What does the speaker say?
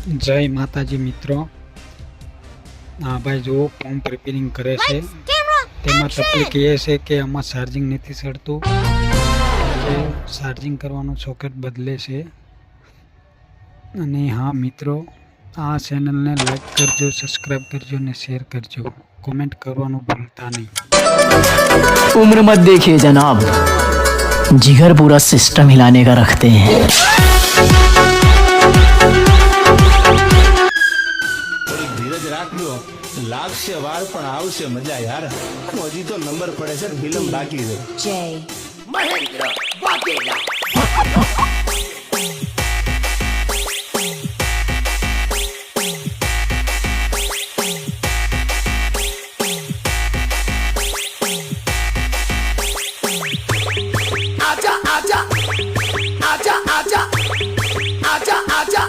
જય માતાજી મિત્રો, આ ભાઈ જો પંપ રિપેરિંગ કરે છે. તેમાં તકલીફ એ છે કે આમાં ચાર્જિંગ નથી ચડતું, એટલે ચાર્જિંગ કરવાનું સોકેટ બદલે છે. અને હા મિત્રો, આ ચેનલને લાઈક કરજો, સબસ્ક્રાઈબ કરજો અને શેર કરજો, કોમેન્ટ કરવાનું ભૂલતા નહીં. उम्र मत देखिए जनाब, जिगर पूरा सिस्टम हिलाने का रखते हैं. થોડીક ધીરજ રાખજો, લાગશે વાર પણ આવશે મજા યાર. હજી તો નંબર પડે છે, ફિલ્મ બાકી છે. आजा आजा आजा आजा आजा आजा